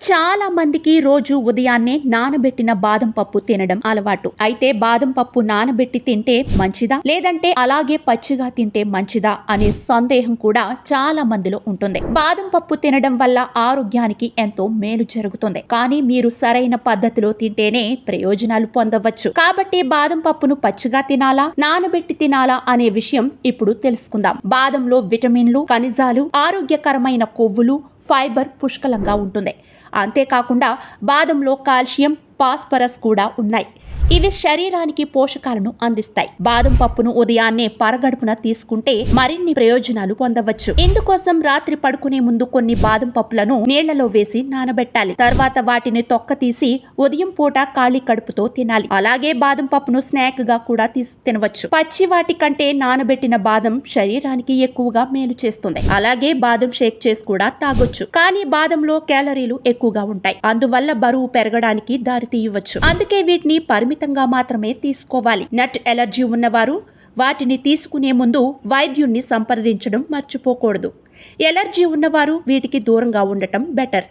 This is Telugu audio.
చాలా మందికి రోజు ఉదయాన్నే నానబెట్టిన బాదం పప్పు తినడం అలవాటు. అయితే బాదం పప్పు నానబెట్టి తింటే మంచిదా, లేదంటే అలాగే పచ్చిగా తింటే మంచిదా అనే సందేహం కూడా చాలా మందిలో ఉంటుంది. బాదం పప్పు తినడం వల్ల ఆరోగ్యానికి ఎంతో మేలు జరుగుతుంది. కానీ మీరు సరైన పద్ధతిలో తింటేనే ప్రయోజనాలు పొందవచ్చు. కాబట్టి బాదం పప్పును పచ్చిగా తినాలా, నానబెట్టి తినాలా అనే విషయం ఇప్పుడు తెలుసుకుందాం. బాదంలో విటమిన్లు, ఖనిజాలు, ఆరోగ్యకరమైన కొవ్వులు, ఫైబర్ పుష్కలంగా ఉంటుంది. అంతేకాకుండా బాదంలో కాల్షియం, ఫాస్ఫరస్ కూడా ఉన్నాయి. ఇవి శరీరానికి పోషకాలను అందిస్తాయి. బాదం పప్పును ఉదయాన్నే పరగడుపున తీసుకుంటే మరిన్ని ప్రయోజనాలు పొందవచ్చు. ఇందుకోసం రాత్రి పడుకునే ముందు కొన్ని బాదం పప్పులను నీళ్లలో వేసి నానబెట్టాలి. తర్వాత వాటిని తొక్క తీసి ఉదయం పూట ఖాళీ కడుపుతో తినాలి. అలాగే బాదం పప్పును స్నాక్ గా కూడా తినవచ్చు. పచ్చి వాటి కంటే నానబెట్టిన బాదం శరీరానికి ఎక్కువగా మేలు చేస్తుంది. అలాగే బాదం షేక్ చేసి కూడా తాగొచ్చు. కానీ బాదంలో క్యాలరీలు ఎక్కువగా ఉంటాయి. అందువల్ల బరువు పెరగడానికి దారి తీయవచ్చు. అందుకే వీటిని పరిమితంగా మాత్రమే తీసుకోవాలి. నట్ ఎలర్జీ ఉన్నవారు వాటిని తీసుకునే ముందు వైద్యుణ్ణి సంప్రదించడం మర్చిపోకూడదు. ఎలర్జీ ఉన్నవారు వీటికి దూరంగా ఉండటం బెటర్.